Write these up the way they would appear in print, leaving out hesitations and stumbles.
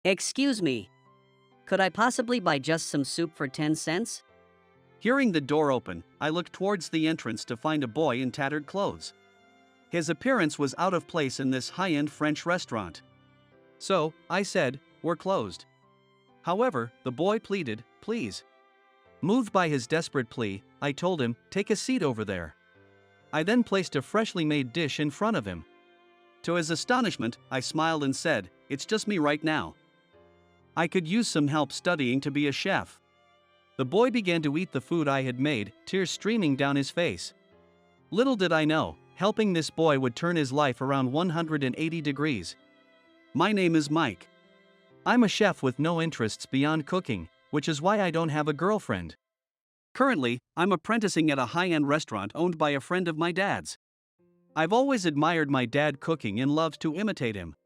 Excuse me, could I possibly buy just some soup for 10 cents? Hearing the door open, I looked towards the entrance to find a boy in tattered clothes. His appearance was out of place in this high-end French restaurant. So, I said, "We're closed." However, the boy pleaded, "Please." Moved by his desperate plea, I told him, "Take a seat over there." I then placed a freshly made dish in front of him. To his astonishment, I smiled and said, "It's just me right now. I could use some help studying to be a chef." The boy began to eat the food I had made, tears streaming down his face. Little did I know, helping this boy would turn his life around 180 degrees. My name is Mike. I'm a chef with no interests beyond cooking, which is why I don't have a girlfriend. Currently, I'm apprenticing at a high-end restaurant owned by a friend of my dad's. I've always admired my dad cooking and loved to imitate him.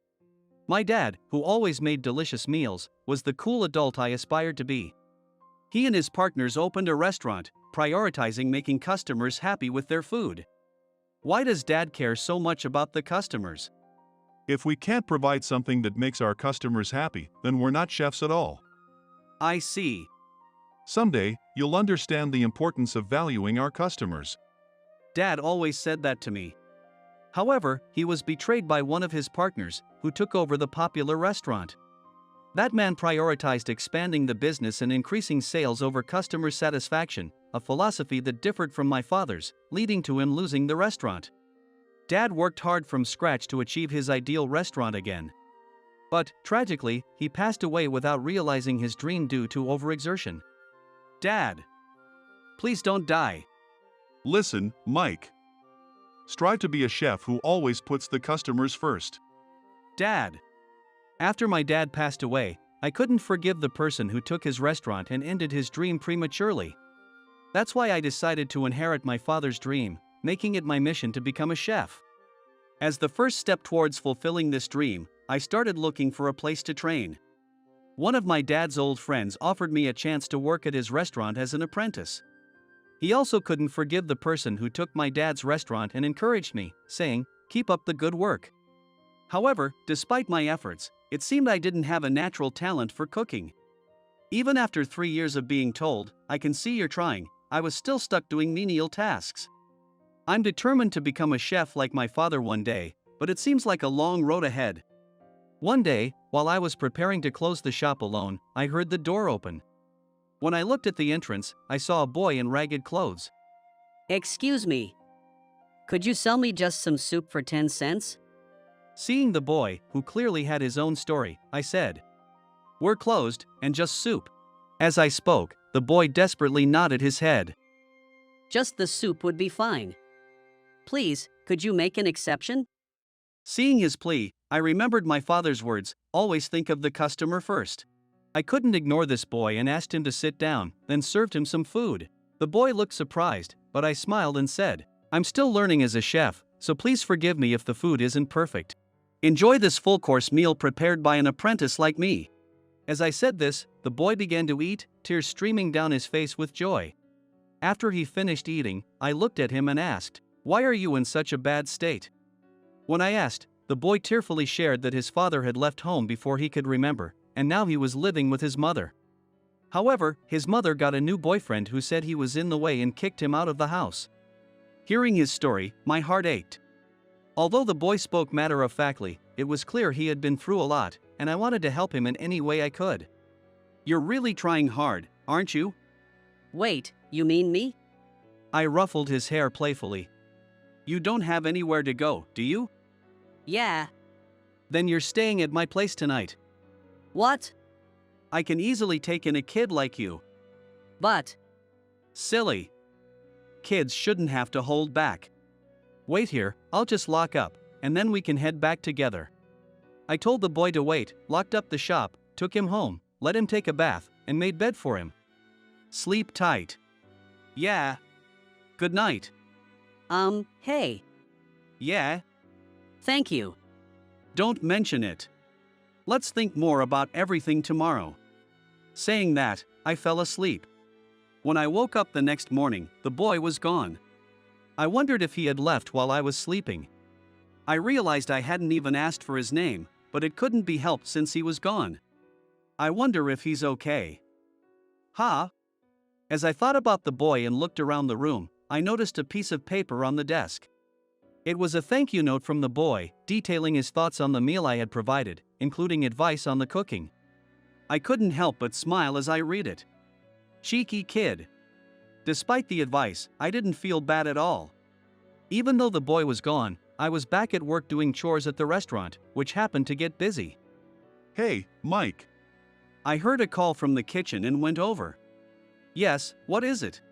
My dad, who always made delicious meals, was the cool adult I aspired to be. He and his partners opened a restaurant, prioritizing making customers happy with their food. Why does Dad care so much about the customers? If we can't provide something that makes our customers happy, then we're not chefs at all. I see. Someday, you'll understand the importance of valuing our customers. Dad always said that to me. However, he was betrayed by one of his partners, who took over the popular restaurant. That man prioritized expanding the business and increasing sales over customer satisfaction, a philosophy that differed from my father's, leading to him losing the restaurant. Dad worked hard from scratch to achieve his ideal restaurant again. But, tragically, he passed away without realizing his dream due to overexertion. Dad, please don't die. Listen, Mike. Strive to be a chef who always puts the customers first. Dad. After my dad passed away, I couldn't forgive the person who took his restaurant and ended his dream prematurely. That's why I decided to inherit my father's dream, making it my mission to become a chef. As the first step towards fulfilling this dream, I started looking for a place to train. One of my dad's old friends offered me a chance to work at his restaurant as an apprentice. He also couldn't forgive the person who took my dad's restaurant and encouraged me, saying, "Keep up the good work." However, despite my efforts, it seemed I didn't have a natural talent for cooking. Even after 3 years of being told, "I can see you're trying," I was still stuck doing menial tasks. I'm determined to become a chef like my father one day, but it seems like a long road ahead. One day, while I was preparing to close the shop alone, I heard the door open. When I looked at the entrance, I saw a boy in ragged clothes. Excuse me, could you sell me just some soup for 10 cents? Seeing the boy, who clearly had his own story, I said, "We're closed, and just soup." As I spoke, the boy desperately nodded his head. Just the soup would be fine. Please, could you make an exception? Seeing his plea, I remembered my father's words, "Always think of the customer first." I couldn't ignore this boy and asked him to sit down, then served him some food. The boy looked surprised, but I smiled and said, "I'm still learning as a chef, so please forgive me if the food isn't perfect. Enjoy this full-course meal prepared by an apprentice like me." As I said this, the boy began to eat, tears streaming down his face with joy. After he finished eating, I looked at him and asked, "Why are you in such a bad state?" When I asked, the boy tearfully shared that his father had left home before he could remember, and now he was living with his mother. However, his mother got a new boyfriend who said he was in the way and kicked him out of the house. Hearing his story, my heart ached. Although the boy spoke matter-of-factly, it was clear he had been through a lot, and I wanted to help him in any way I could. "You're really trying hard, aren't you?" Wait, you mean me? I ruffled his hair playfully. "You don't have anywhere to go, do you? Yeah. Then you're staying at my place tonight. What? I can easily take in a kid like you." But. Silly. Kids shouldn't have to hold back. "Wait here, I'll just lock up, and then we can head back together." I told the boy to wait, locked up the shop, took him home, let him take a bath, and made bed for him. "Sleep tight." "Yeah. Good night." Hey. "Yeah. Thank you. Don't mention it. Let's think more about everything tomorrow." Saying that, I fell asleep. When I woke up the next morning, the boy was gone. I wondered if he had left while I was sleeping. I realized I hadn't even asked for his name, but it couldn't be helped since he was gone. I wonder if he's okay. Huh? As I thought about the boy and looked around the room, I noticed a piece of paper on the desk. It was a thank you note from the boy, detailing his thoughts on the meal I had provided, including advice on the cooking. I couldn't help but smile as I read it. Cheeky kid. Despite the advice, I didn't feel bad at all. Even though the boy was gone, I was back at work doing chores at the restaurant, which happened to get busy. Hey, Mike. I heard a call from the kitchen and went over. Yes, what is it?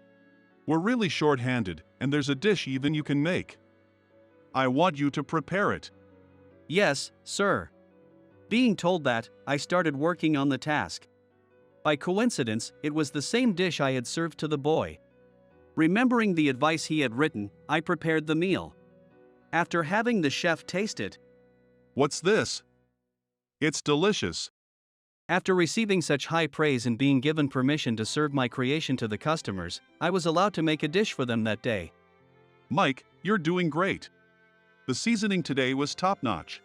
We're really short-handed, and there's a dish even you can make. I want you to prepare it. Yes, sir. Being told that, I started working on the task. By coincidence, it was the same dish I had served to the boy. Remembering the advice he had written, I prepared the meal. After having the chef taste it, What's this? It's delicious. after receiving such high praise and being given permission to serve my creation to the customers, I was allowed to make a dish for them that day. Mike, you're doing great. The seasoning today was top-notch.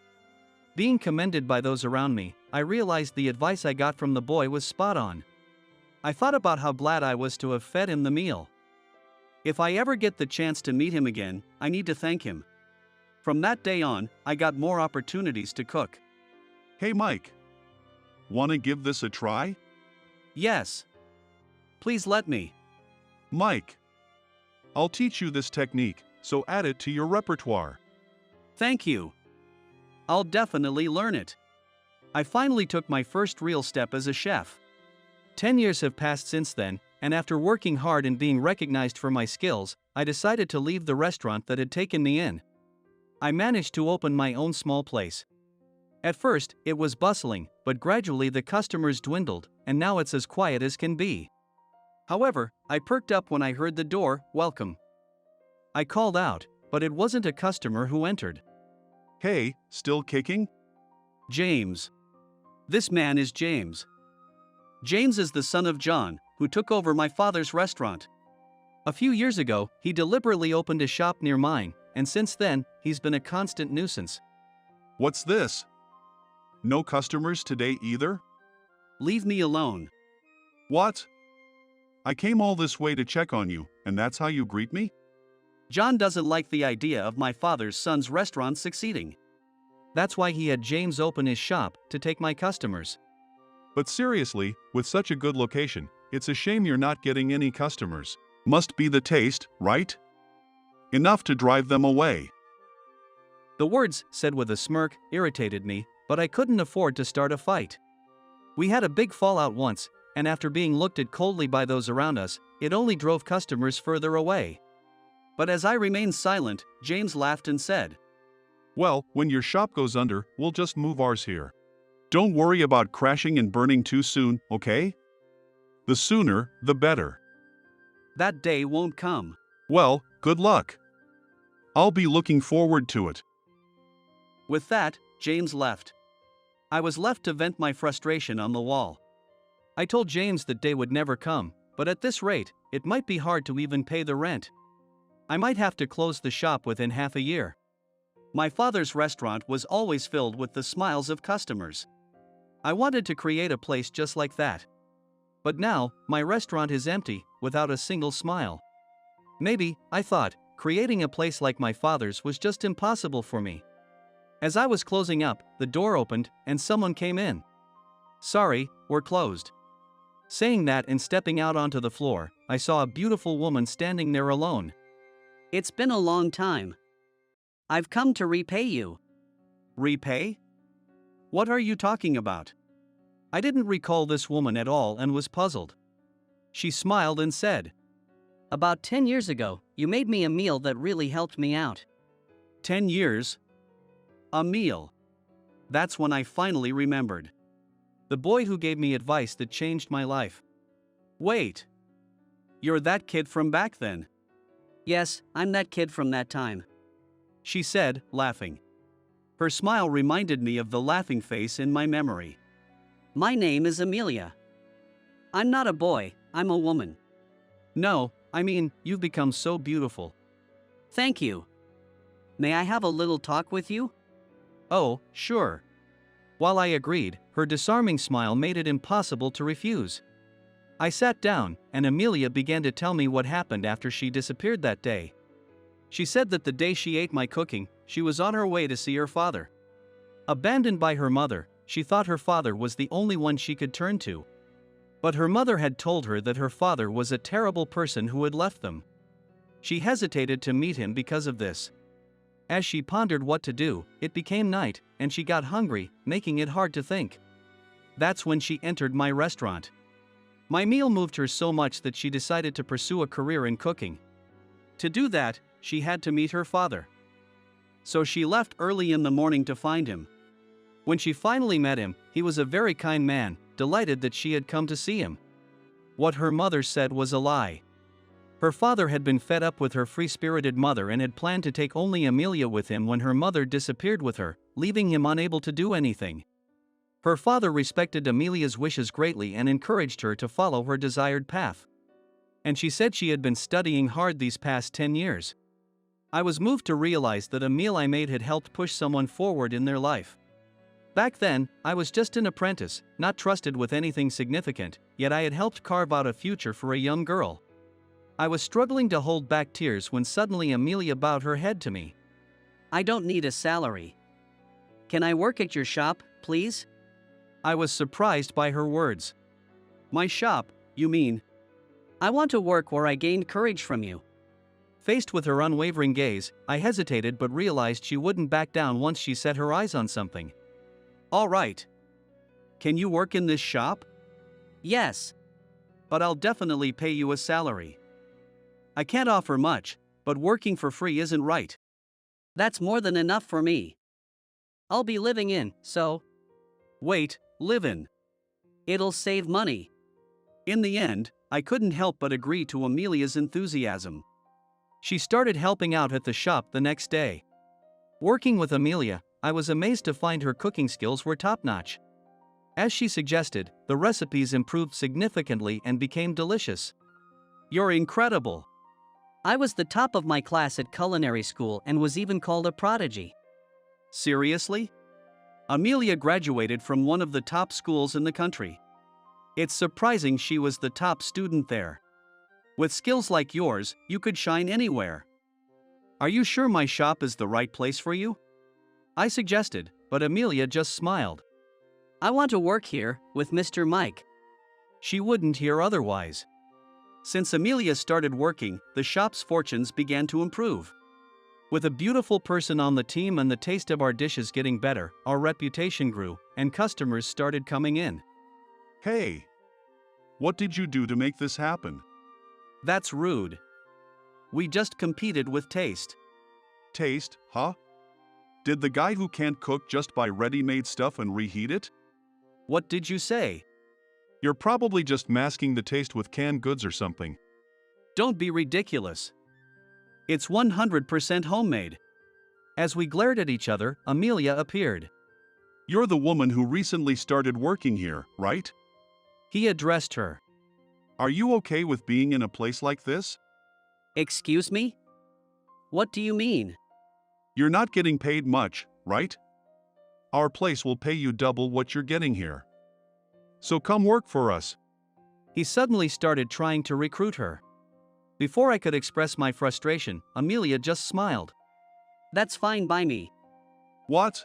Being commended by those around me, I realized the advice I got from the boy was spot on. I thought about how glad I was to have fed him the meal. If I ever get the chance to meet him again, I need to thank him. From that day on, I got more opportunities to cook. Hey, Mike. Want to give this a try? Yes. Please let me. Mike. I'll teach you this technique, so add it to your repertoire. Thank you. I'll definitely learn it. I finally took my first real step as a chef. 10 years have passed since then, and after working hard and being recognized for my skills, I decided to leave the restaurant that had taken me in. I managed to open my own small place. At first, it was bustling, but gradually the customers dwindled, and now it's as quiet as can be. However, I perked up when I heard the door, "Welcome." I called out, but it wasn't a customer who entered. Hey, still kicking? James. This man is James. James is the son of John, who took over my father's restaurant. A few years ago, he deliberately opened a shop near mine, and since then, he's been a constant nuisance. What's this? No customers today either? Leave me alone. What? I came all this way to check on you, and that's how you greet me? John doesn't like the idea of my father's son's restaurant succeeding. That's why he had James open his shop to take my customers. But seriously, with such a good location, it's a shame you're not getting any customers. Must be the taste, right? Enough to drive them away. The words, said with a smirk, irritated me, but I couldn't afford to start a fight. We had a big fallout once, and after being looked at coldly by those around us, it only drove customers further away. But as I remained silent, James laughed and said, Well, when your shop goes under, we'll just move ours here. Don't worry about crashing and burning too soon, okay? The sooner, the better. "That day won't come." Well, good luck. I'll be looking forward to it. With that, James left. I was left to vent my frustration on the wall. I told James that day would never come, but at this rate, it might be hard to even pay the rent. I might have to close the shop within half a year. My father's restaurant was always filled with the smiles of customers. I wanted to create a place just like that. But now, my restaurant is empty, without a single smile. Maybe, I thought, creating a place like my father's was just impossible for me. As I was closing up, the door opened, and someone came in. "Sorry, we're closed." Saying that and stepping out onto the floor, I saw a beautiful woman standing there alone. "It's been a long time. I've come to repay you." "Repay? What are you talking about?" I didn't recall this woman at all and was puzzled. She smiled and said, "About 10 years ago, you made me a meal that really helped me out." 10 years? A meal. That's when I finally remembered. The boy who gave me advice that changed my life. Wait. You're that kid from back then? Yes, I'm that kid from that time, she said, laughing. Her smile reminded me of the laughing face in my memory. "My name is Amelia. I'm not a boy, I'm a woman." "No, I mean, you've become so beautiful." "Thank you. May I have a little talk with you?" "Oh, sure." While I agreed, her disarming smile made it impossible to refuse. I sat down, and Amelia began to tell me what happened after she disappeared that day. She said that the day she ate my cooking, she was on her way to see her father. Abandoned by her mother, she thought her father was the only one she could turn to. But her mother had told her that her father was a terrible person who had left them. She hesitated to meet him because of this. As she pondered what to do, it became night, and she got hungry, making it hard to think. That's when she entered my restaurant. My meal moved her so much that she decided to pursue a career in cooking. To do that, she had to meet her father. So she left early in the morning to find him. When she finally met him, he was a very kind man, delighted that she had come to see him. What her mother said was a lie. Her father had been fed up with her free-spirited mother and had planned to take only Amelia with him when her mother disappeared with her, leaving him unable to do anything. Her father respected Amelia's wishes greatly and encouraged her to follow her desired path. And she said she had been studying hard these past 10 years. I was moved to realize that a meal I made had helped push someone forward in their life. Back then, I was just an apprentice, not trusted with anything significant, yet I had helped carve out a future for a young girl. I was struggling to hold back tears when suddenly Amelia bowed her head to me. I don't need a salary. Can I work at your shop, please? I was surprised by her words. My shop, you mean? I want to work where I gained courage from you. Faced with her unwavering gaze, I hesitated but realized she wouldn't back down once she set her eyes on something. All right. Can you work in this shop? Yes. But I'll definitely pay you a salary. I can't offer much, but working for free isn't right. That's more than enough for me. I'll be living in, so. Wait, live in. It'll save money. In the end, I couldn't help but agree to Amelia's enthusiasm. She started helping out at the shop the next day. Working with Amelia, I was amazed to find her cooking skills were top-notch. As she suggested, the recipes improved significantly and became delicious. You're incredible. I was the top of my class at culinary school and was even called a prodigy. Seriously? Amelia graduated from one of the top schools in the country. It's surprising she was the top student there. With skills like yours, you could shine anywhere. Are you sure my shop is the right place for you? I suggested, but Amelia just smiled. I want to work here, with Mr. Mike. She wouldn't hear otherwise. Since Amelia started working, the shop's fortunes began to improve. With a beautiful person on the team and the taste of our dishes getting better, our reputation grew, and customers started coming in. Hey! What did you do to make this happen? That's rude. We just competed with taste. Taste, huh? Did the guy who can't cook just buy ready-made stuff and reheat it? What did you say? You're probably just masking the taste with canned goods or something. Don't be ridiculous. It's 100% homemade. As we glared at each other, Amelia appeared. You're the woman who recently started working here, right? He addressed her. Are you okay with being in a place like this? Excuse me? What do you mean? You're not getting paid much, right? Our place will pay you double what you're getting here. So come work for us. He suddenly started trying to recruit her. Before I could express my frustration, Amelia just smiled. That's fine by me. What?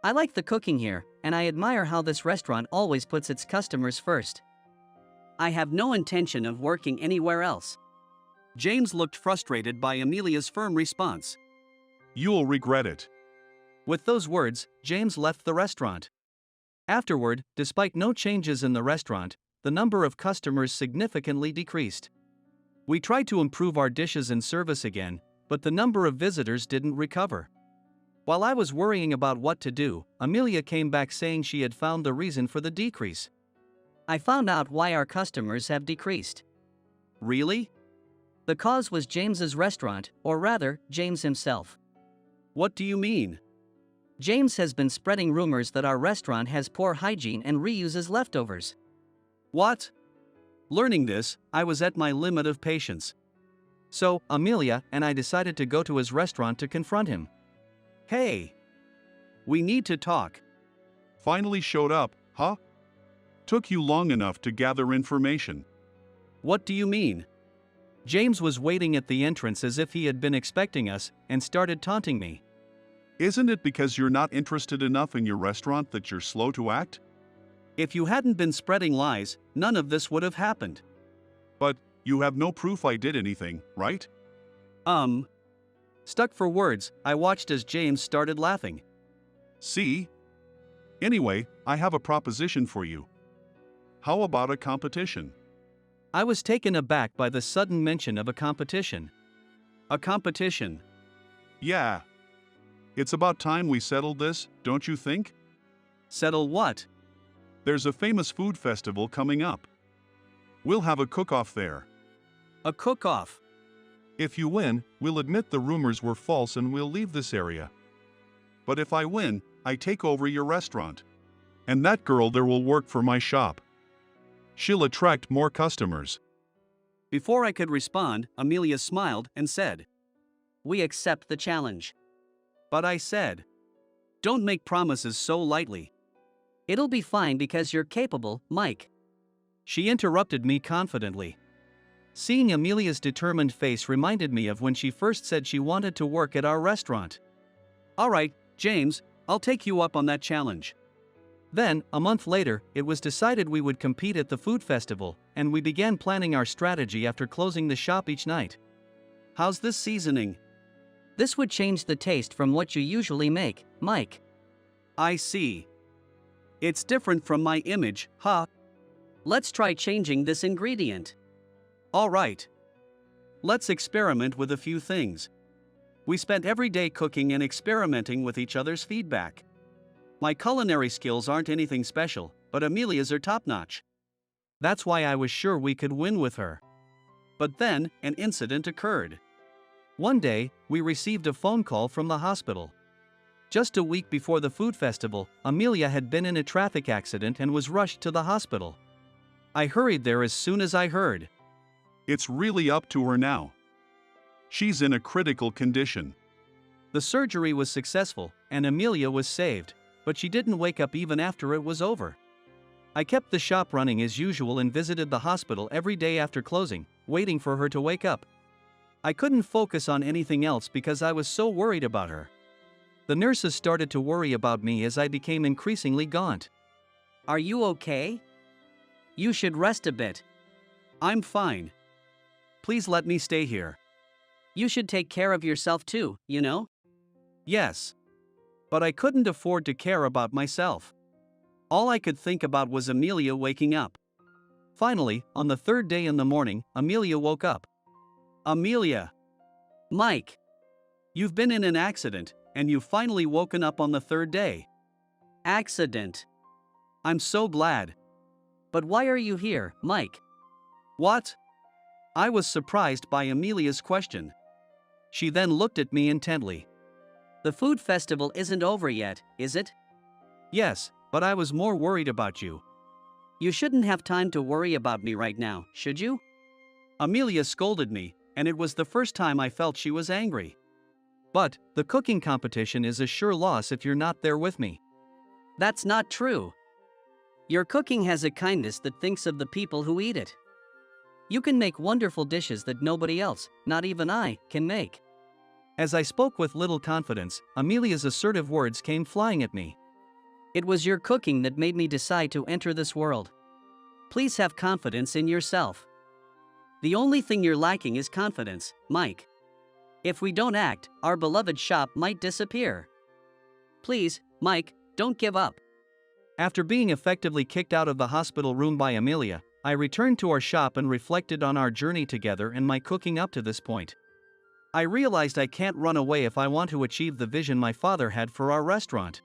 I like the cooking here, and I admire how this restaurant always puts its customers first. I have no intention of working anywhere else. James looked frustrated by Amelia's firm response. You'll regret it. With those words, James left the restaurant. Afterward, despite no changes in the restaurant, the number of customers significantly decreased. We tried to improve our dishes and service again, but the number of visitors didn't recover. While I was worrying about what to do, Amelia came back saying she had found the reason for the decrease. I found out why our customers have decreased. Really? The cause was James's restaurant, or rather, James himself. What do you mean? James has been spreading rumors that our restaurant has poor hygiene and reuses leftovers. What? Learning this, I was at my limit of patience. So, Amelia and I decided to go to his restaurant to confront him. Hey! We need to talk. Finally showed up, huh? Took you long enough to gather information. What do you mean? James was waiting at the entrance as if he had been expecting us and started taunting me. Isn't it because you're not interested enough in your restaurant that you're slow to act? If you hadn't been spreading lies, none of this would have happened. But you have no proof I did anything, right? Stuck for words, I watched as James started laughing. See? Anyway, I have a proposition for you. How about a competition? I was taken aback by the sudden mention of a competition. A competition? Yeah. It's about time we settled this, don't you think? Settle what? There's a famous food festival coming up. We'll have a cook-off there. A cook-off? If you win, we'll admit the rumors were false and we'll leave this area. But if I win, I take over your restaurant. And that girl there will work for my shop. She'll attract more customers. Before I could respond, Amelia smiled and said, We accept the challenge. But I said, don't make promises so lightly. It'll be fine because you're capable, Mike. She interrupted me confidently. Seeing Amelia's determined face reminded me of when she first said she wanted to work at our restaurant. All right, James, I'll take you up on that challenge. Then, a month later, it was decided we would compete at the food festival, and we began planning our strategy after closing the shop each night. How's this seasoning? This would change the taste from what you usually make, Mike. I see. It's different from my image, huh? Let's try changing this ingredient. All right. Let's experiment with a few things. We spent every day cooking and experimenting with each other's feedback. My culinary skills aren't anything special, but Amelia's are top-notch. That's why I was sure we could win with her. But then, an incident occurred. One day, we received a phone call from the hospital. Just a week before the food festival, Amelia had been in a traffic accident and was rushed to the hospital. I hurried there as soon as I heard. It's really up to her now. She's in a critical condition. The surgery was successful, and Amelia was saved, but she didn't wake up even after it was over. I kept the shop running as usual and visited the hospital every day after closing, waiting for her to wake up. I couldn't focus on anything else because I was so worried about her. The nurses started to worry about me as I became increasingly gaunt. Are you okay? You should rest a bit. I'm fine. Please let me stay here. You should take care of yourself too, you know? Yes. But I couldn't afford to care about myself. All I could think about was Amelia waking up. Finally, on the third day in the morning, Amelia woke up. Amelia! Mike! You've been in an accident, and you've finally woken up on the third day. Accident. I'm so glad. But why are you here, Mike? What? I was surprised by Amelia's question. She then looked at me intently. The food festival isn't over yet, is it? Yes, but I was more worried about you. You shouldn't have time to worry about me right now, should you? Amelia scolded me, and it was the first time I felt she was angry. But, the cooking competition is a sure loss if you're not there with me. That's not true. Your cooking has a kindness that thinks of the people who eat it. You can make wonderful dishes that nobody else, not even I, can make. As I spoke with little confidence, Amelia's assertive words came flying at me. It was your cooking that made me decide to enter this world. Please have confidence in yourself. The only thing you're lacking is confidence, Mike. If we don't act, our beloved shop might disappear. Please, Mike, don't give up. After being effectively kicked out of the hospital room by Amelia, I returned to our shop and reflected on our journey together and my cooking up to this point. I realized I can't run away if I want to achieve the vision my father had for our restaurant.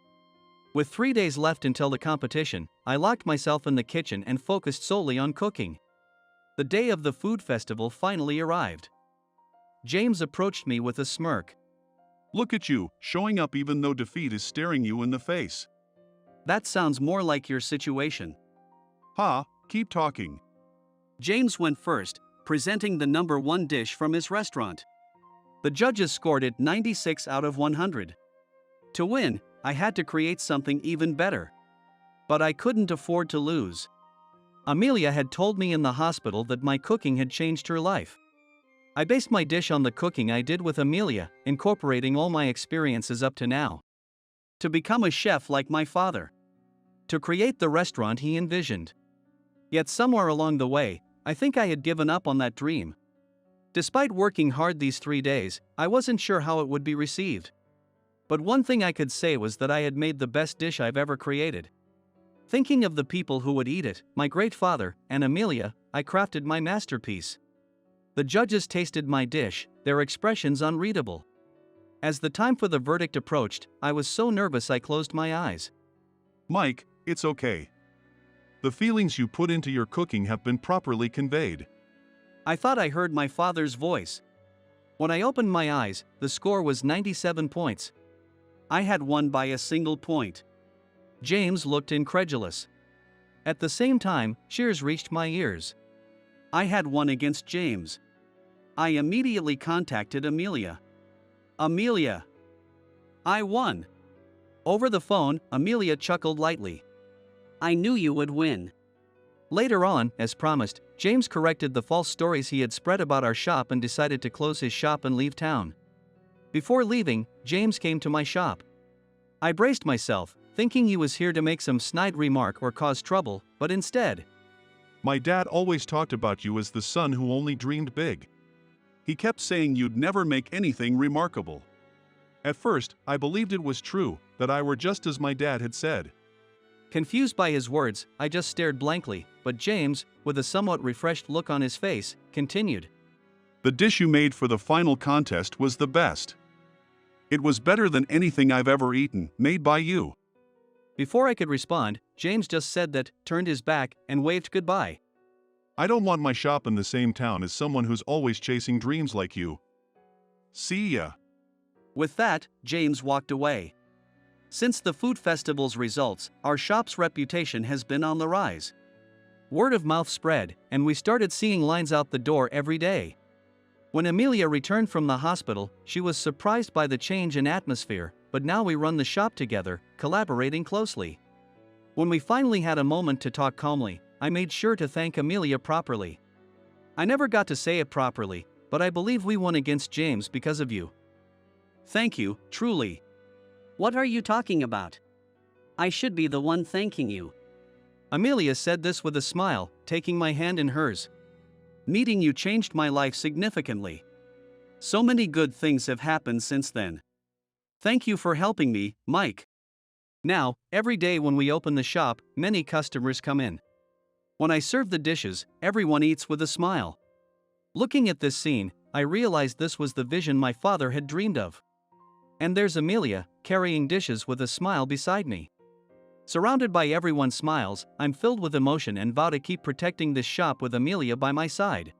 With 3 days left until the competition, I locked myself in the kitchen and focused solely on cooking. The day of the food festival finally arrived. James approached me with a smirk. Look at you, showing up even though defeat is staring you in the face. That sounds more like your situation. Ha, keep talking. James went first, presenting the number 1 dish from his restaurant. The judges scored it 96 out of 100. To win, I had to create something even better. But I couldn't afford to lose. Amelia had told me in the hospital that my cooking had changed her life. I based my dish on the cooking I did with Amelia, incorporating all my experiences up to now. To become a chef like my father. To create the restaurant he envisioned. Yet somewhere along the way, I think I had given up on that dream. Despite working hard these 3 days, I wasn't sure how it would be received. But one thing I could say was that I had made the best dish I've ever created. Thinking of the people who would eat it, my great father and Amelia, I crafted my masterpiece. The judges tasted my dish, their expressions unreadable. As the time for the verdict approached, I was so nervous I closed my eyes. Mike, it's okay. The feelings you put into your cooking have been properly conveyed. I thought I heard my father's voice. When I opened my eyes, the score was 97 points. I had won by a single point. James looked incredulous. At the same time, cheers reached my ears. I had won against James. I immediately contacted Amelia. Amelia! I won! Over the phone, Amelia chuckled lightly. I knew you would win. Later on, as promised, James corrected the false stories he had spread about our shop and decided to close his shop and leave town. Before leaving, James came to my shop. I braced myself, thinking he was here to make some snide remark or cause trouble, but instead, My dad always talked about you as the son who only dreamed big. He kept saying you'd never make anything remarkable. At first, I believed it was true, that I were just as my dad had said. Confused by his words, I just stared blankly, but James, with a somewhat refreshed look on his face, continued. The dish you made for the final contest was the best. It was better than anything I've ever eaten, made by you. Before I could respond, James just said that, turned his back, and waved goodbye. I don't want my shop in the same town as someone who's always chasing dreams like you. See ya. With that, James walked away. Since the food festival's results, our shop's reputation has been on the rise. Word of mouth spread, and we started seeing lines out the door every day. When Amelia returned from the hospital, she was surprised by the change in atmosphere, but now we run the shop together, collaborating closely. When we finally had a moment to talk calmly, I made sure to thank Amelia properly. I never got to say it properly, but I believe we won against James because of you. Thank you, truly. What are you talking about? I should be the one thanking you. Amelia said this with a smile, taking my hand in hers. Meeting you changed my life significantly. So many good things have happened since then. Thank you for helping me, Mike. Now, every day when we open the shop, many customers come in. When I serve the dishes, everyone eats with a smile. Looking at this scene, I realized this was the vision my father had dreamed of. And there's Amelia, carrying dishes with a smile beside me. Surrounded by everyone's smiles, I'm filled with emotion and vow to keep protecting this shop with Amelia by my side.